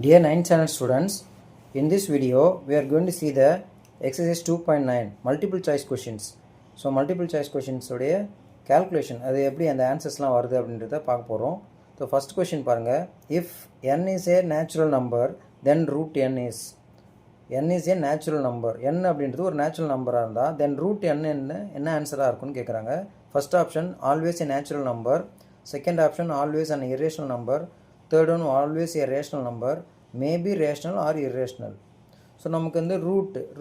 Dear 9th standard students, in this video we are going to see the exercise 2.9 multiple choice questions. So multiple choice questions உடைய calculation அது எப்படி அந்த ஆன்சர்ஸ்லாம் வருது அப்படின்றத பார்க்க போகிறோம். So first question பாருங்க, if n is a natural number then root n is a natural number. n அப்படின்றது ஒரு நேச்சுரல் நம்பராக இருந்தால் then root n என்ன ஆன்சராக இருக்குன்னு கேட்குறாங்க. First option always a natural number, second option always an irrational number, third one always a rational number, may be rational or irrational. So நமக்கு வந்து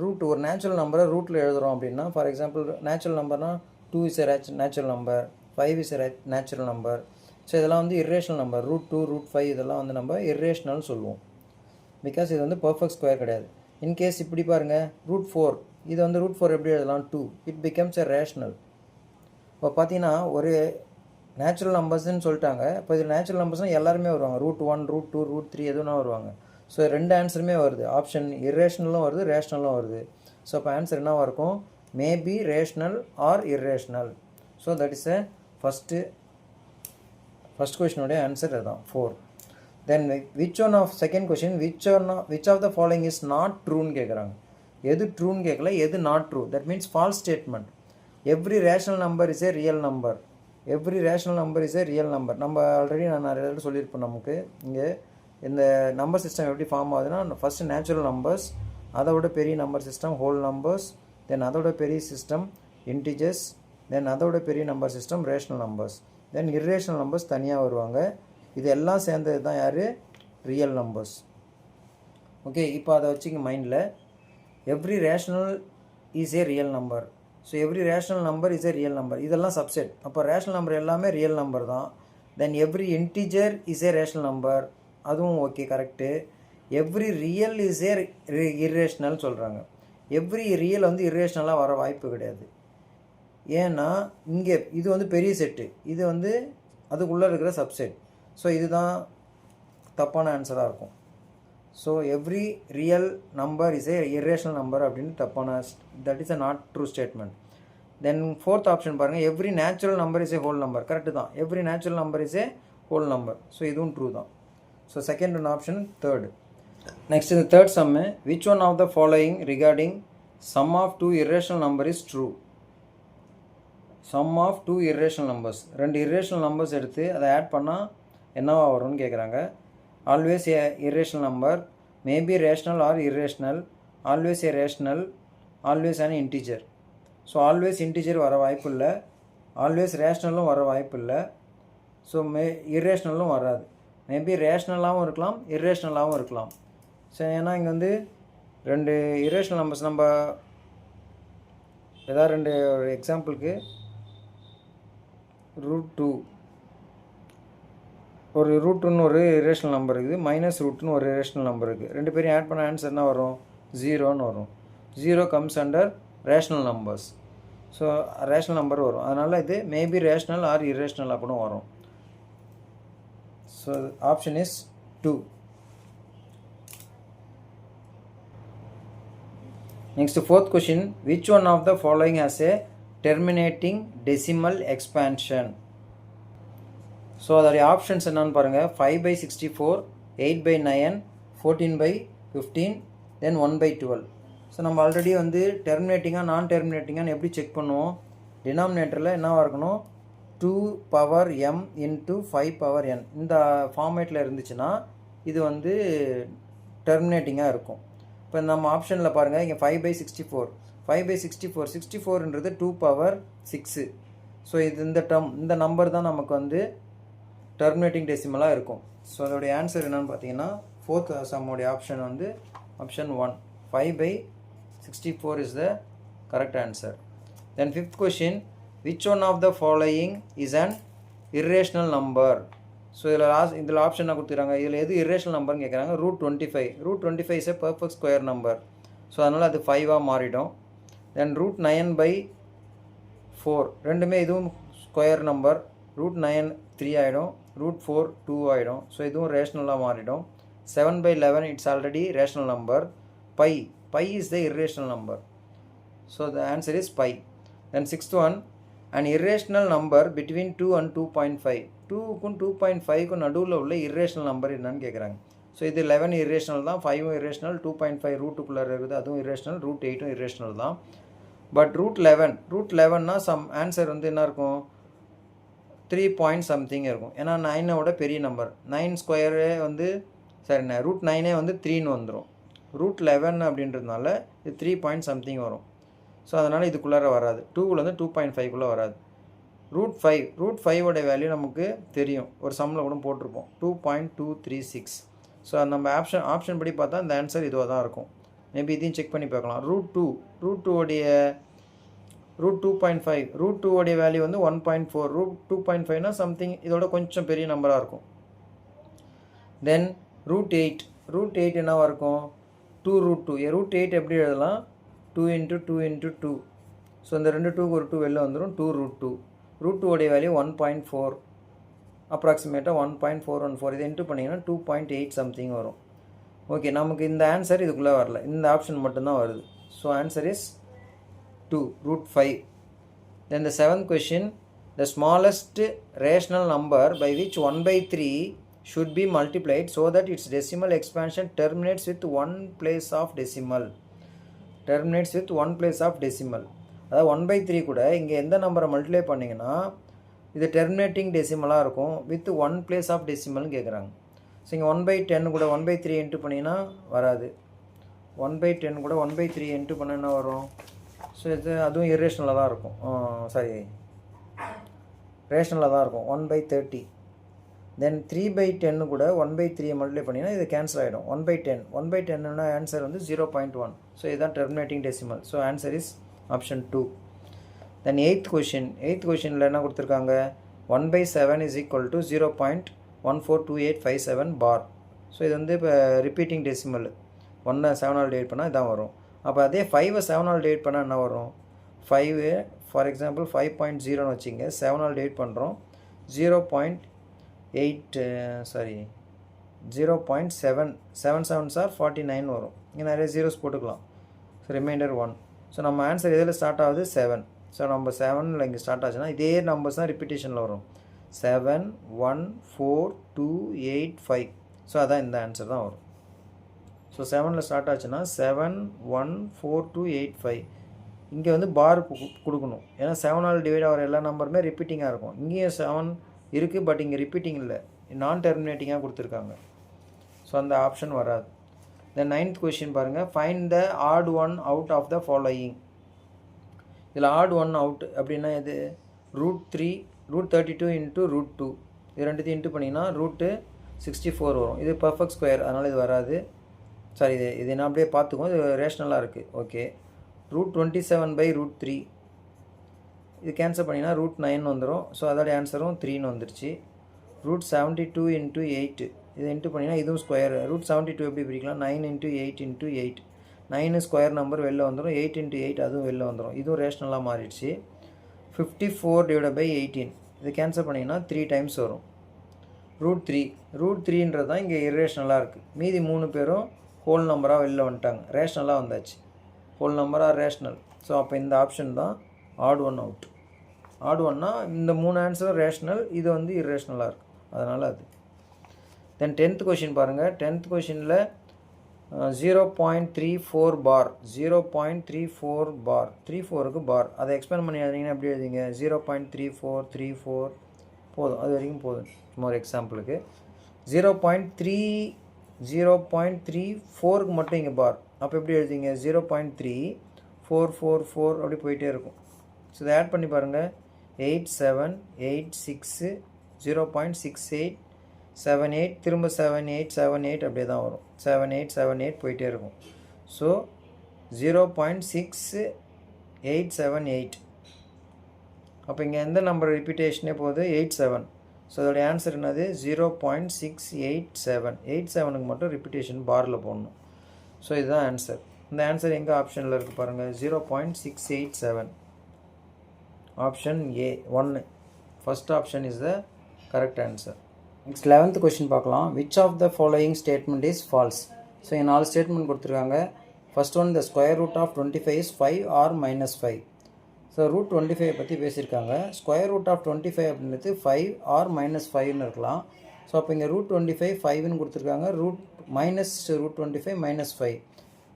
root ஒரு நேச்சுரல் நம்பரை ரூட்டில் எழுதுகிறோம் அப்படின்னா, ஃபார் எக்ஸாம்பிள் நேச்சுரல் நம்பர்னால் 2 is a natural number, 5 is a natural number. So இதெல்லாம் வந்து இர்ரேஷனல் நம்பர். ரூட் 2 ரூட் 5 இதெல்லாம் வந்து நம்ம இர்ரேஷனல் சொல்லுவோம், பிகாஸ் இது வந்து பர்ஃபெக்ட் ஸ்கொயர் கிடையாது. இன்கேஸ் இப்படி பாருங்கள், ரூட் 4 இது வந்து ரூட் 4 எப்படி எழுதலாம், 2, இட் பிகம்ஸ் எ ரேஷ்னல். இப்போ பார்த்தீங்கன்னா ஒரு நேச்சுரல் நம்பர்ஸ்ன்னு சொல்லிட்டாங்க. இப்போ இது நேச்சுரல் நம்பர்ஸ்னால் எல்லாருமே வருவாங்க, ரூட் 1 ரூட் 2 ரூட் 3 எதுனா வருவாங்க. ஸோ ரெண்டு ஆன்சருமே வருது, ஆப்ஷன் இர்ரேஷ்னலும் வருது, ரேஷ்னலும் வருது. ஸோ இப்போ ஆன்சர் என்னவாக இருக்கும், maybe rational or irrational. So that is a first கொஷினுடைய ஆன்சர் அதுதான் 4. Then which one of second question, which of the following is not ட்ரூன்னு கேட்குறாங்க. எது ட்ரூன்னு கேட்கல, எது not true, that means false statement. Every rational number is a real number, every rational number is a real number. நம்ம already நான் நிறைய இடத்துல சொல்லியிருப்பேன். நமக்கு இங்கே இந்த நம்பர் சிஸ்டம் எப்படி ஃபார்ம் ஆகுதுன்னா, ஃபஸ்ட்டு நேச்சுரல் நம்பர்ஸ், அதை விட பெரிய நம்பர் சிஸ்டம் ஹோல் நம்பர்ஸ், தென் அதோட பெரிய சிஸ்டம் இன்டிஜர்ஸ், தென் அதோட பெரிய நம்பர் சிஸ்டம் ரேஷ்னல் நம்பர்ஸ், தென் இர்ரேஷனல் நம்பர்ஸ் தனியாக வருவாங்க. இது எல்லாம் சேர்ந்தது தான் யார், ரியல் நம்பர்ஸ். ஓகே, இப்போ அதை வச்சுக்க மைண்டில். Every rational is a real number. So every rational number is a real number. இதெல்லாம் சப்செட். அப்போ ரேஷ்னல் நம்பர் எல்லாமே ரியல் நம்பர் தான். Then every integer is a rational number, அதுவும் okay, correct. Every real is a irrational சொல்கிறாங்க. Every real வந்து இர்ரேஷ்னலாக வர வாய்ப்பு கிடையாது. ஏன்னா இங்கே இது வந்து பெரிய செட்டு, இது வந்து அதுக்குள்ளே இருக்கிற சப்செட். ஸோ இதுதான் தப்பான ஆன்சராக இருக்கும். So every real number is a irrational number அப்படின்னு தப்பான, that is a not true statement. Then fourth option பாருங்கள், every natural number is a whole number. Correct தான், every natural number is a whole number. So இதுவும் true தான். So second one option third. Next இந்த third sum, which one of the following regarding sum of 2 irrational number is true. Sum of 2 irrational numbers, 2 irrational numbers எடுத்து அதை add பண்ணால் என்னவா வரும்னு கேட்குறாங்க. Always a irrational number, maybe rational or irrational, always a rational, always an integer. So always integer வர வாய்ப்பு இல்லை, always ரேஷ்னலும் வர வாய்ப்பு இல்லை. ஸோ இர்ரேஷ்னலும் வராது. மேபி ரேஷ்னலாகவும் இருக்கலாம், இர்ரேஷ்னலாகவும் இருக்கலாம். ஸோ ஏன்னா இங்கே வந்து 2 irrational நம்பர்ஸ், நம்ம ஏதாவது 2 ஒரு எக்ஸாம்பிளுக்கு ரூட் 2, ஒரு ரூட்டுன்னு ஒரு இரேஷனல் நம்பர் இருக்குது, மைனஸ் ரூட்னு ஒரு இரேஷனல் நம்பர் இருக்குது. 2 பேரையும் ஆட் பண்ண ஆன்சர் என்ன வரும், 0ன்னு வரும். 0 comes under rational numbers. So rational number வரும். அதனால் இது மேபி ரேஷ்னல் ஆர் இர்ரேஷ்னலாக கூட வரும். So option is 2. Next fourth question, which one of the following has a terminating decimal expansion. So அதோடைய ஆப்ஷன்ஸ் என்னன்னு பாருங்கள், 5/64, 8/9, 14/15, தென் 1/12. ஸோ நம்ம ஆல்ரெடி வந்து டெர்மினேட்டிங்காக நான் டெர்மினேட்டிங்கான்னு எப்படி செக் பண்ணுவோம், டினாமினேட்டரில் என்னவாக இருக்கணும், 2 power m into 5 power n இந்த ஃபார்மேட்டில் இருந்துச்சுன்னா இது வந்து டெர்மினேட்டிங்காக இருக்கும். இப்போ நம்ம ஆப்ஷனில் பாருங்கள், இங்கே 5/64, 5/64, 64ன்றது 2 பவர் 6. ஸோ இது இந்த நம்பர் தான் நமக்கு வந்து டெர்மினேட்டிங் டெசிமலாக இருக்கும். ஸோ அதோடைய ஆன்சர் என்னென்னு பார்த்தீங்கன்னா, ஃபோர்த் சம்மோடைய ஆப்ஷன் வந்து option 1, 5/64 is the correct answer. Then fifth question, which one of the following is an irrational number. So இதில் ஆப்ஷன் என்ன கொடுத்துருக்காங்க, இதில் எது irrational நம்பர்னு கேட்குறாங்க. Root 25, root 25 is a perfect square number. So அதனால் அது 5ஆக மாறிடும். தென் ரூட் 9/4, ரெண்டுமே இதுவும் ஸ்கொயர் நம்பர். ரூட் 9 3 ஆகிடும், ரூட் 4 2 ஆகிடும். ஸோ இதுவும் ரேஷ்னலாக மாறிடும். 7/11 it's already rational number. Pi is the irrational number. So the answer is pi. Then sixth one, an irrational number between 2 and 2.5. 2க்கும் 2.5க்கும் நடுவில் உள்ள irrational நம்பர் என்னன்னு கேட்குறாங்க. ஸோ இது 11 irrational தான், 5 irrational, 2.5 ரூட்டுக்குள்ளே இருக்குது, அதுவும் irrational, ரூட் 8 irrational தான். பட் ரூட் 11னா சம் ஆன்சர் வந்து என்ன இருக்கும், 3 பாயிண்ட் சம்திங் இருக்கும். ஏன்னா 9ஓட பெரிய நம்பர், 9 ஸ்கொயரே வந்து சரிண்ணே ரூட் 9ஏ வந்து 3ன்னு வந்துடும். ரூட் 11 அப்படின்றதுனால இது 3 பாயிண்ட் சம்திங் வரும். ஸோ அதனால் இதுக்குள்ளார வராது, 2ல் வந்து 2.5குள்ளே வராது. ரூட் 5ஓட வேல்யூ நமக்கு தெரியும், ஒரு சம்மில் கூட போட்டிருப்போம், 2.236. ஸோ நம்ம ஆப்ஷன் படி பார்த்தா இந்த ஆன்சர் இதுவாக தான் இருக்கும். மேபி இதையும் செக் பண்ணி பார்க்கலாம். ரூட் 2.5, ரூட் 2ஓடைய வேல்யூ வந்து 1.4, ரூட் 2.5னா சம்திங் இதோட கொஞ்சம் பெரிய நம்பராக இருக்கும். தென் ரூட் 8 என்னவாக இருக்கும், 2 ரூட் 2. ரூட் 8 எப்படி எழுதலாம், 2 × 2 × 2. ஸோ இந்த 2 2க்கு ஒரு 2 வெளில வந்துடும், 2 ரூட் 2. ரூட் 2ஓடைய வேல்யூ 1.4, அப்ராக்சிமேட்டாக 1.414. இதை இன்ட்டு பண்ணிங்கன்னா 2.8 சம்திங் வரும். ஓகே, நமக்கு இந்த ஆன்சர் இதுக்குள்ளே வரல, இந்த ஆப்ஷன் மட்டும்தான் வருது. So answer is 2, root 5. Then the 7th question, the smallest rational number by which 1/3 should be multiplied so that its decimal expansion terminates with one place of decimal. அதாவது 1/3 கூட இங்கே எந்த நம்பரை மல்டிப்ளை பண்ணிங்கன்னா இது டெர்மினேட்டிங் டெசிமலாக இருக்கும், வித் 1 place ஆஃப் டெசிமல்னு கேட்குறாங்க. So இங்கே 1/10 கூட 1/3 இன்ட்டு பண்ணிங்கன்னா வராது. 1/10 கூட 1/3 இன்ட்டு பண்ண என்ன வரும், ஸோ இது அதுவும் இரேஷனலாக தான் இருக்கும், ரேஷனலாக தான் இருக்கும், 1/30. தென் 3/10 கூட 1/3 மல்டிப்ளை பண்ணிங்கன்னா இது கேன்சல் ஆகிடும். 1/10 ஆன்சர் வந்து 0.1. ஸோ இதுதான் terminating decimal. So answer is option 2. Then 8th கொஷினில் என்ன கொடுத்துருக்காங்க, 1/7 is equal to 0.142857 bar. So இது வந்து இப்போ ரிப்பீட்டிங் டெசிமல், 1 7ஆல் டிவைட் பண்ணால் இதான் வரும். அப்போ அதே 5 7ஆல் டிவைட் பண்ணால் என்ன வரும், 5 ஃபார் எக்ஸாம்பிள் 5.0ன்னு வச்சுங்க, 7ஆல் டிவைட் பண்ணுறோம், 0.7 7 சார் 49 வரும். இங்கே நிறைய ஜீரோஸ் போட்டுக்கலாம். So remainder 1. ஸோ நம்ம ஆன்சர் இதில் ஸ்டார்ட் ஆகுது 7. ஸோ நம்ம 7ல் இங்கே ஸ்டார்ட் ஆச்சுன்னா இதே நம்பர்ஸ் தான் ரிப்பீட்டேஷனில் வரும், 7 1 4 2 8 5. ஸோ அதான் இந்த ஆன்சர் தான் வரும். ஸோ 7ல் ஸ்டார்ட் ஆச்சுன்னா 7 1 4 2 8 5. இங்கே வந்து பார் கொடுக்கணும், ஏன்னா 7ஆல் டிவைட் ஆகிற எல்லா நம்பருமே ரிப்பீட்டிங்காக இருக்கும். இங்கேயும் 7 இருக்குது, பட் இங்கே ரிப்பீட்டிங் இல்லை, நான் டெர்மினேட்டிங்காக கொடுத்துருக்காங்க. ஸோ அந்த ஆப்ஷன் வராது. தென் 9th கொஷின் பாருங்கள், find the odd one out of the following. இதில் ஆட் ஒன் அவுட் அப்படின்னா இது ரூட் 32 இன்ட்டு ரூட் 2. இது ரெண்டுத்தையும் இன்ட்டு பண்ணிங்கன்னா ரூட்டு 64 வரும். இது பர்ஃபெக்ட் ஸ்கொயர், அதனால் இது வராது. சாரி, இது நான் அப்படியே பார்த்துக்குவோம், இது ரேஷ்னலாக இருக்குது. ஓகே, ரூட் 27/√3 இது கேன்சல் பண்ணிங்கன்னா ரூட் 9 வந்துடும். ஸோ அதோடைய ஆன்சரும் 3ன்னு வந்துருச்சு. ரூட் 72 × 8 இது இன்ட்டு பண்ணிங்கன்னா இதுவும் ஸ்கொயர். ரூட் 72 எப்படி பிரிக்கலாம், 9 × 8 × 8. 9 ஸ்கொயர் நம்பர் வெளில வந்துடும், 8 × 8 அதுவும் வெளில வந்துடும், இதுவும் ரேஷ்னலாக மாறிடுச்சு. 54/18 இது கேன்சல் பண்ணிங்கன்னா 3 டைம்ஸ் வரும். ரூட் 3ன்றது தான் இங்கே இரேஷ்னலாக இருக்குது. மீதி 3 பேரும் ஹோல் நம்பராக வெளில வந்துட்டாங்க, ரேஷ்னலாக வந்தாச்சு. ஹோல் நம்பராக ரேஷ்னல். ஸோ அப்போ இந்த ஆப்ஷன் தான் ஆட் ஒன் அவுட். ஆட் ஒன்னா இந்த 3 ஆன்சரும் ரேஷ்னல், இது வந்து இரேஷ்னலாக இருக்குது, அதனால் அது. தென் 10th கொஷின் பாருங்கள். 10th கொஷினில் 0.34 பார், 0.34 பார், 34க்கு பார், அதை எக்ஸ்பேண்ட் பண்ணி எழுதிங்கன்னா எப்படி எழுதிங்க, 0.3434 போதும், அது வரைக்கும் போதும். சும்மா ஒரு எக்ஸாம்பிளுக்கு 0.34க்கு மட்டும் இங்கே பார், அப்போ எப்படி எழுதிங்க, 0.3444 அப்படி போயிட்டே இருக்கும். ஸோ இதை ஆட் பண்ணி பாருங்கள், 8 7 8 6 0.6878 திரும்ப 7878 அப்படியே தான் வரும், 7878 போயிட்டே இருக்கும். ஸோ 0.6878. அப்போ இங்கே எந்த நம்பர் ரிப்பீட்டேஷனே போகுது, 87. ஸோ அதோடைய ஆன்சர் என்னது, 0.687. 87க்கு மட்டும் ரிப்பீட்டேஷன் பாரில் போடணும். ஸோ இதுதான் ஆன்சர். இந்த ஆன்சர் எங்கே ஆப்ஷனில் இருக்குது பாருங்கள், 0.687. Option A 1. First option is the correct answer. Next 11th question பார்க்கலாம். Which of the following statement is false. So இங்கே 4 ஸ்டேட்மெண்ட் கொடுத்துருக்காங்க. First one, the square root of 25 is 5 or -5. So root 25 பற்றி பேசியிருக்காங்க. Square root of 25 அப்படின்றது 5 or -5ன்னு இருக்கலாம். So அப்போ இங்கே √25 5ன்னு கொடுத்துருக்காங்க, -√25 -5.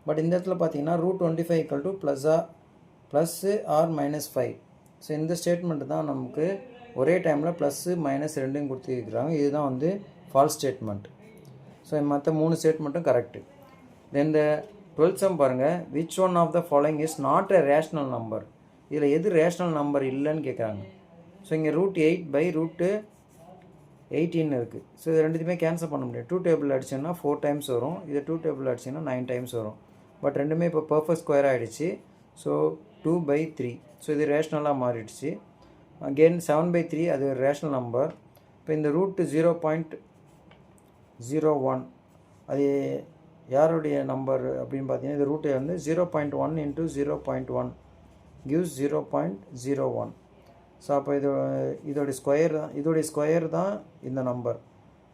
பட் இந்த இடத்துல பார்த்தீங்கன்னா √25 ஈக்குவல் டு ++ ஆர் -5. ஸோ இந்த ஸ்டேட்மெண்ட் தான் நமக்கு ஒரே டைமில் +, -2 கொடுத்துருக்குறாங்க. இதுதான் வந்து ஃபால்ஸ் ஸ்டேட்மெண்ட். ஸோ மற்ற 3 ஸ்டேட்மெண்ட்டும் கரெக்டு. தென் இந்த 12th sum பாருங்கள், which one of the following is not a rational number? இதில் எது ரேஷ்னல் நம்பர் இல்லைன்னு கேட்குறாங்க. ஸோ இங்கே √8/√18 இருக்குது. ஸோ இது ரெண்டுத்தையுமே கேன்சல் பண்ண முடியும். 2 டேபிள் அடிச்சிங்கன்னா 4 டைம்ஸ் வரும், இது 2 டேபிள் அடிச்சிங்கன்னா 9 டைம்ஸ் வரும். பட் ரெண்டுமே இப்போ பர்ஃபெக்ட் ஸ்கொயர் ஆகிடுச்சு. ஸோ 2/3. ஸோ இது ரேஷ்னலாக மாறிடுச்சு. அகெயின் 7/3 அது ஒரு ரேஷ்னல் நம்பர். இப்போ இந்த √0.01 அது யாருடைய நம்பர் அப்படின்னு பார்த்தீங்கன்னா இது ரூட்டு வந்து 0.1 × 0.1 gives 0.01. ஸோ அப்போ இதோடைய ஸ்கொயர் தான் இந்த நம்பர்.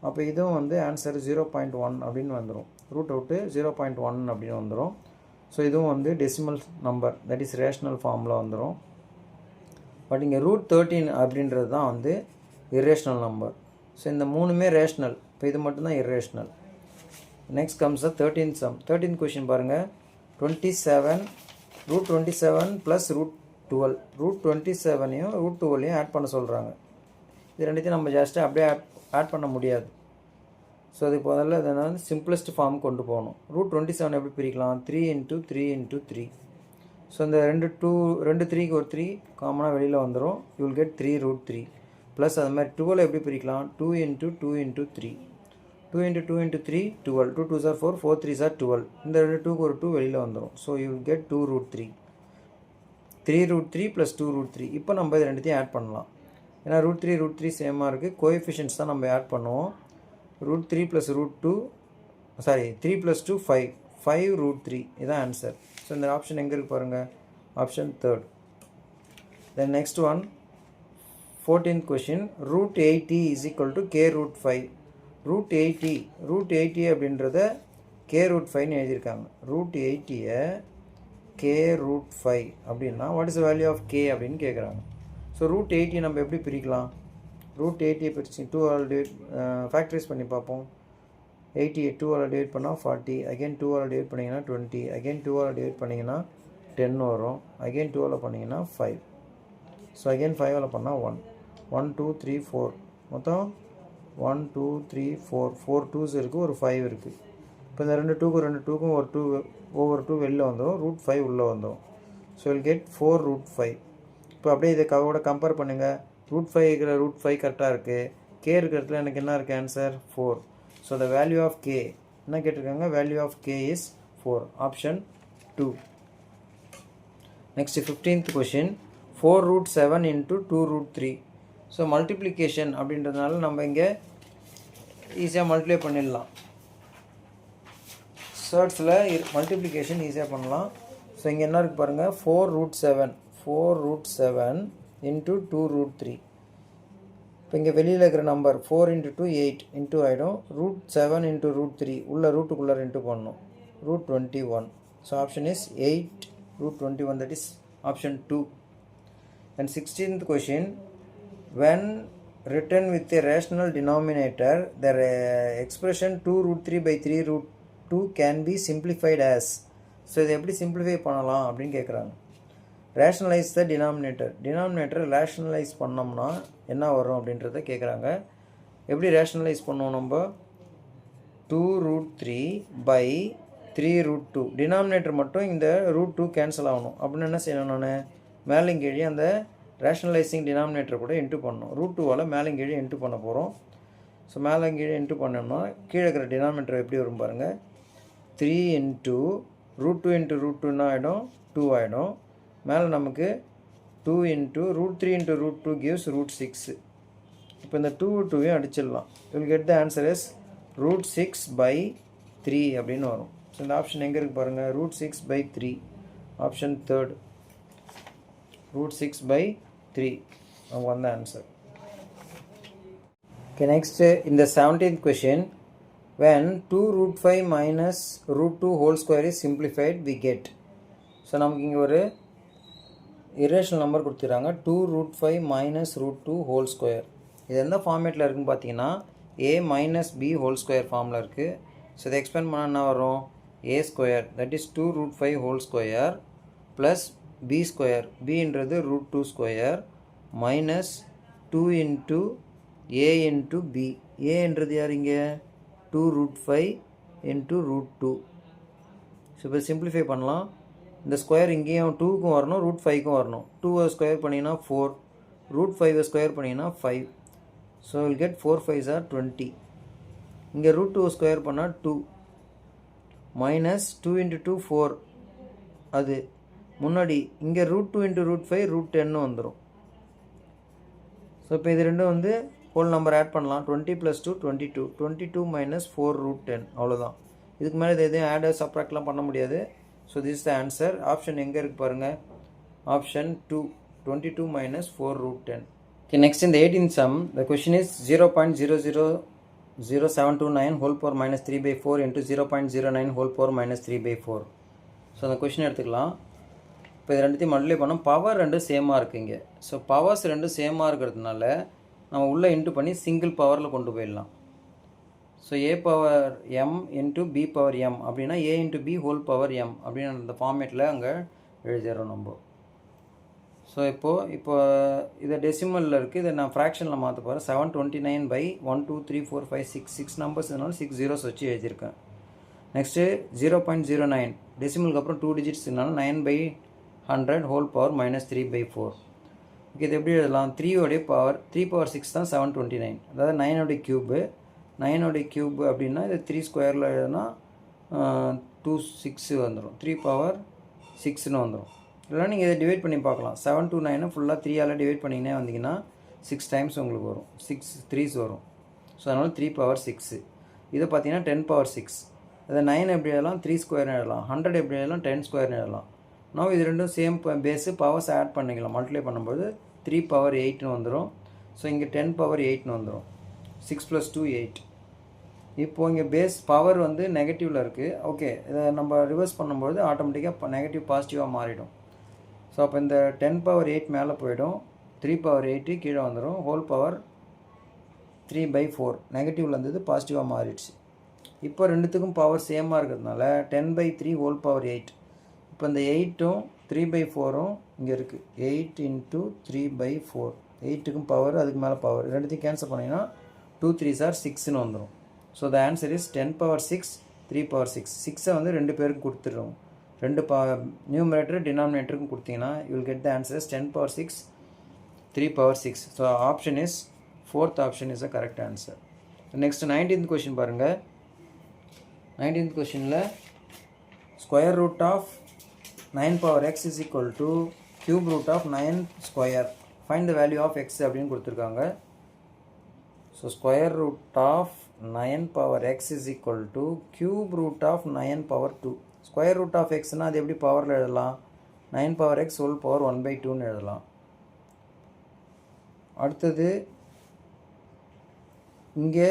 அப்போ இதுவும் வந்து ஆன்சர் 0.1 அப்படின்னு வந்துடும். ரூட் அவுட்டு 0.1 அப்படின்னு வந்துடும். ஸோ இதுவும் வந்து decimal number, that is rational ஃபார்மில் வந்துடும். பட் இங்கே √13 அப்படின்றது தான் வந்து இர்ரேஷ்னல் நம்பர். ஸோ இந்த மூணுமே ரேஷ்னல், இப்போ இது மட்டும்தான் இர்ரேஷ்னல். நெக்ஸ்ட் கம்ஸ் த 13th sum. 13th question பாருங்கள், 27 √27 + √12. √27ஐயும் √12ஐயும் ஆட் பண்ண சொல்கிறாங்க. இது ரெண்டுத்தையும் நம்ம ஜஸ்ட்டு அப்படியே ஆட் பண்ண முடியாது. ஸோ அதுக்கு முதல்ல இதை வந்து சிம்பிளஸ்ட் ஃபார்ம் கொண்டு போகணும். √27 எப்படி பிரிக்கலாம்? 3 × 3 × 3. ஸோ இந்த ரெண்டு 3க்கு ஒரு 3 காமனாக வெளியில் வந்துடும். You will get 3√3. ப்ளஸ் அது மாதிரி 12 எப்படி பிரிக்கலாம்? 2 × 2 × 3. 2 × 2 × 3 12. 2 2s are 4, 4 3s are 12. இந்த ரெண்டு 2க்கு ஒரு 2 வெளியில் வந்துடும். So you will get 2√3. 3√3 + 2√3. இப்போ நம்ம இது ரெண்டுத்தையும் ஆட் பண்ணலாம். ஏன்னா √3 சேமாக இருக்குது, கோஎஃபிஷியன்ட்ஸ் தான் நம்ம ஆட் பண்ணுவோம். √3 + √2 3 + 2 5 5√3 இதுதான் ஆன்சர். ஸோ இந்த ஆப்ஷன் எங்கே இருக்குது பாருங்கள், option 3rd. Then next one 14th question, √80 = k√5. √80 அப்படின்றத k√5ன்னு எழுதியிருக்காங்க. √80 k√5 அப்படின்னா what is the value of k அப்படின்னு கேட்குறாங்க. ஸோ √80 நம்ம எப்படி பிரிக்கலாம்? √80 பிரிச்சு 2ஆல் ஃபேக்டரைஸ் பண்ணி பார்ப்போம். 88 2ஆல் டிவைட் பண்ணால் 40, அகெயின் 2ஆல் டிவைட் பண்ணிங்கன்னா 20, அகெயின் 2ஆல் டிவைட் பண்ணிங்கன்னா 10 வரும், அகெயின் 2ஆல் பண்ணிங்கன்னா 5. ஸோ அகெயின் 5ஆல் பண்ணால் 1 1 2 3 4 மொத்தம் 1 2 3 4 4 2s இருக்குது, ஒரு 5 இருக்குது. இப்போ இந்த ரெண்டு 2க்கும் ஒரு 2 ஓவர் 2 வெளில வந்துடும், √5 உள்ளே வந்துடும். So will get 4√5. இப்போ அப்படியே இதை கூட கம்பேர் பண்ணுங்கள். √5 இருக்கிற √5 கரெக்டாக இருக்குது, கே இருக்கிறதுல எனக்கு என்ன இருக்குது answer 4. So the value of K என்ன கேட்டிருக்காங்க? Value of K is 4, option 2. Next 15th question, 4√7 × 2√3. ஸோ மல்டிப்ளிகேஷன் அப்படின்றதுனால நம்ம இங்கே ஈஸியாக மல்டிப்ளை பண்ணிடலாம். ஷர்ட்ஸில் மல்டிப்ளிகேஷன் ஈஸியாக பண்ணலாம். ஸோ இங்கே என்ன இருக்குது பாருங்கள், 4√7 × 2√3. இப்போ இங்கே வெளியில் இருக்கிற நம்பர் 4 × 2 8 இன்ட்டு ஆகிடும். √7 × √3 உள்ள ரூட்டுக்குள்ளே இன்ட்டு பண்ணணும், √21. So option is 8 √21, that is option 2. And 16th question, when written with a rational denominator, the expression 2√3/3√2 can be simplified as. So இதை எப்படி சிம்பிளிஃபை பண்ணலாம் அப்படின்னு கேட்குறாங்க. ரேஷ்னலைஸ் த டினாமினேட்டர் ரேஷ்னலைஸ் பண்ணோம்னா என்ன வரும் அப்படின்றத கேட்குறாங்க. எப்படி ரேஷ்னலைஸ் பண்ணுவோம்? நம்ம 2√3/3√2 டினாமினேட்டர் மட்டும் இந்த √2 கேன்சல் ஆகணும். அப்படின்னு என்ன செய்யணும்? நான் மேலேங்கீழே அந்த ரேஷ்னலைசிங் டினாமினேட்டர் கூட இன்ட்டு பண்ணணும். √2வால் மேலேங்கீழே இன்ட்டு பண்ண போகிறோம். ஸோ மேலேங்கீழே இன்ட்டு பண்ணோம்னா கீழே இருக்கிற டினாமினேட்டர் எப்படி வரும் பாருங்கள், 3 × √2 × √2 ஆகிடும், 2 ஆகிடும். மேலே நமக்கு 2 × √3 × √2 gives √6. இப்போ இந்த 2 அடிச்சிடலாம். Will get the answer is √6/3 அப்படின்னு வரும். ஸோ இந்த ஆப்ஷன் எங்கே இருக்குது பாருங்கள், √6/3, ஆப்ஷன் 3rd. √6/3 அவங்க வந்த ஆன்சர். ஓகே, நெக்ஸ்ட் இந்த 17th question, when 2√5 - √2 whole square is simplified we get. So நமக்கு இங்கே ஒரு இரேஷனல் நம்பர் கொடுத்துறாங்க, 2√5 - √2 whole square. இது எந்த ஃபார்மேட்டில் இருக்குன்னு பார்த்தீங்கன்னா a minus b whole square ஃபார்மில் இருக்குது. ஸோ இதை எக்ஸ்பேண்ட் பண்ணால் என்ன வரும்? a square that is 2 root 5 whole square plus b square, bன்றது root 2 square minus 2 into a into b. a என்றது யார் இங்கே? 2 root 5 into root 2. ஸோ இப்போ சிம்பிளிஃபை பண்ணலாம். இந்த ஸ்கொயர் இங்கேயும் 2க்கும் வரணும், ரூட் 5க்கும் வரணும். 2 ஸ்கொயர் பண்ணிங்கன்னா 4, ரூட் 5 ஸ்கொயர் பண்ணிங்கன்னா 5. So will get 4 5s are 20. இங்கே ரூட் 2 ஸ்கொயர் பண்ணால் 2 மைனஸ் 2 into 2 4. அது முன்னாடி இங்கே ரூட் 2 into ரூட் 5 ரூட் 10 வந்துடும். ஸோ இப்போ இது ரெண்டும் வந்து ஹோல் நம்பர் ஆட் பண்ணலாம். 20 + 2 22, 22 minus 4 root 10. அவ்வளோதான். இதுக்கு மேலே இது எதையும் ஆட் சப்ராக்ட்லாம் பண்ண முடியாது. So this is the answer. Option எங்கே இருக்குது பாருங்கள்? Option 2, 22 minus 4 root 10. Okay, next in the 18th sum, the question is 0.000729 whole power minus 3/4 into 0.09 whole power minus 3/4. So அந்த கொஷின் எடுத்துக்கலாம். இப்போ இது ரெண்டுத்தையும் மல்டிப்ளை பண்ணோம். பவர் ரெண்டும் சேமாக இருக்குங்க. ஸோ பவர்ஸ் ரெண்டும் சேமாக இருக்கிறதுனால நம்ம உள்ளே இன்ட்டு பண்ணி சிங்கிள் பவரில் கொண்டு போயிடலாம். So a power m into b power m அப்படின்னா a into b whole power m அப்படின்னு அந்த ஃபார்மேட்டில் அங்கே எழுதிடுறோம் நம்ம. ஸோ இப்போ இதை டெசிமலில் இருக்குது. இதை நான் ஃப்ராக்ஷனில் மாற்ற போகிறேன். 729/1 2 3 4 5 6 நம்பர்ஸ் இதனால 6 zeros வச்சு எழுதியிருக்கேன். நெக்ஸ்ட்டு 0.09 டெசிமலுக்கு அப்புறம் 2 digitsனால 9/100 ஹோல் பவர் minus 3/4. ஓகே, இது எப்படி எழுதலாம்? 3 பவர் 3 பவர் 6 தான் 729. அதாவது 9 க்யூபு. 9 க்யூப் அப்படின்னா இது 3 ஸ்கொயரில் எழுதுனா 2 6 வந்துடும். 3 பவர் 6ன்னு வந்துடும். இல்லைனா நீங்கள் இதை டிவைட் பண்ணி பார்க்கலாம். 7 to 9 ஃபுல்லாக 3ஆல் டிவைட் பண்ணிங்கன்னே வந்தீங்கன்னா 6 டைம்ஸ் உங்களுக்கு வரும். 6 3s வரும். ஸோ அதனால் 3 பவர் 6. இதை பார்த்தீங்கன்னா 10 பவர் 6. அதை 9 எப்படி எழுதலாம்? 3 ஸ்கொயர்னு எழுதலாம். 100 எப்படி எழுதலாம்? 10 ஸ்கொயர்னு எழுதலாம். நான் இது ரெண்டும் சேம் பேஸு பவர்ஸ் ஆட் பண்ணிக்கலாம். மல்டிப்ளை பண்ணும்போது 3 பவர் 8ன்னு வந்துடும். ஸோ இங்கே 10 பவர் 8ன்னு வந்துடும். 6 + 2 8. இப்போது இங்கே பேஸ் பவர் வந்து நெகட்டிவில் இருக்குது. ஓகே, இதை நம்ம ரிவர்ஸ் பண்ணும்போது ஆட்டோமேட்டிக்காக நெகட்டிவ் பாசிட்டிவாக மாறிடும். ஸோ அப்போ இந்த 10 பவர் 8 மேலே போயிடும். 3 பவர் 8 கீழே வந்துடும். ஹோல் பவர் 3/4 நெகட்டிவில் இருந்தது பாசிட்டிவாக மாறிடுச்சு. இப்போ ரெண்டுத்துக்கும் பவர் சேமாக இருக்கிறதுனால 10/3 ஹோல் பவர் 8. இப்போ இந்த 8ம் 3/4ம் இங்கே இருக்குது. 8 into 3/4. 8க்கும் பவர், அதுக்கு மேலே பவர், ரெண்டுத்தையும் கேன்சல் பண்ணிங்கன்னா 2 3s are 6ன்னு வந்துடும். So the answer is 10 power 6 3 power 6. 6ஐ வந்து ரெண்டு பேருக்கு கொடுத்துருவோம். ரெண்டு நியூமரேட்டர் டினாமினேட்டருக்கும் கொடுத்தீங்கன்னா you will get the answer is 10 power 6 3 power 6. So option is 4th option is a correct answer. Next 19th question பாருங்கள். 19th கொஷினில் square root of 9 power x is equal to cube root of 9 square. Find the value of x அப்படின்னு கொடுத்துருக்காங்க. So square root of 9 power x is equal to cube root of 9 power 2. Square root of எக்ஸ்னால் அது எப்படி பவரில் எழுதலாம்? 9 power x whole power 1/2ன்னு எழுதலாம். அடுத்தது இங்கே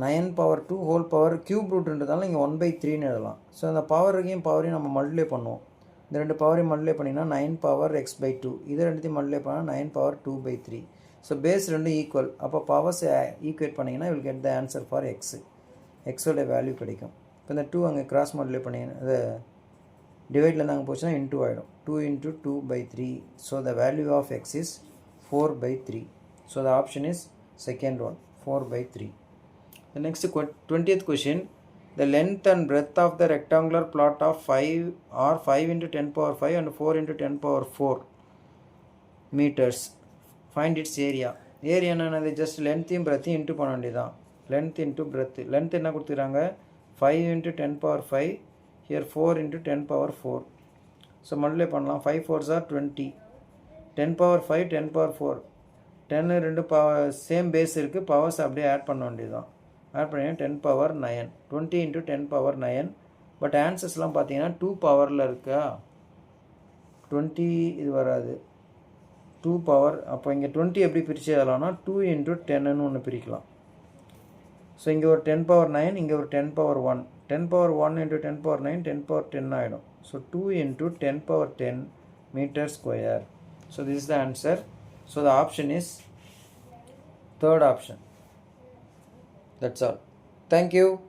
9 பவர் 2 ஹோல் பவர் கியூப் ரூட்ன்றதால இங்கே 1/3ன்னு எழுதலாம். ஸோ அந்த பவரையும் நம்ம மல்டிப்ளை பண்ணுவோம். இந்த ரெண்டு பவரையும் மல்டிப்ளை பண்ணிங்கன்னா 9 பவர் x/2. இது ரெண்டுத்தையும் மல்டிப்ளை பண்ணால் 9 பவர் 2/3. ஸோ பேஸ் ரெண்டும் ஈக்குவல். அப்போ பவர்ஸ் ஈக்குவேட் பண்ணிங்கன்னா will get the answer for X. எக்ஸோட வேல்யூ கிடைக்கும். இப்போ இந்த 2 அங்கே கிராஸ் மல்டிப்ளை பண்ணிங்கன்னா அது டிவைட்லேருந்து அங்கே போச்சுன்னா இன்டூ ஆகிடும். 2 into 2/3. So the value of X is 4/3. So the option is second one, 4/3. The next 20th question, the length and breadth of the rectangular plot of 5 are 5 into 10 power 5 and 4 into 10 power 4 meters. Find its area. Area என்னது? Just லென்த்தையும் பிரெத்தையும் into பண்ண வேண்டியதான். Length into breadth. Length என்ன கொடுத்துக்கிறாங்க? 5 into 10 power 5. Here 4 into 10 power 4. So multiply பண்ணலாம். 5 4s are 20. 10 power 5 10 power 4. 10 ரெண்டு same base இருக்குது. Powers அப்படியே add பண்ண வேண்டியதுதான். ஆட் பண்ணிங்கன்னா 10 பவர் 9. 20 into 10 power 9. பட் ஆன்சர்ஸ்லாம் பார்த்தீங்கன்னா 2 பவரில் இருக்கா? 20 இது வராது. 2 பவர். அப்போ இங்கே 20 எப்படி பிரித்து எழுதலாம்னா 2 into 10ன்னு ஒன்று பிரிக்கலாம். ஸோ இங்கே ஒரு 10 பவர் 9, இங்கே ஒரு 10 power 1. 10 power 1 into 10 power 9 10 power 10 ஆகிடும். So 2 into 10 power 10 metre square. So this is the answer. So the option is third option. That's all. Thank you.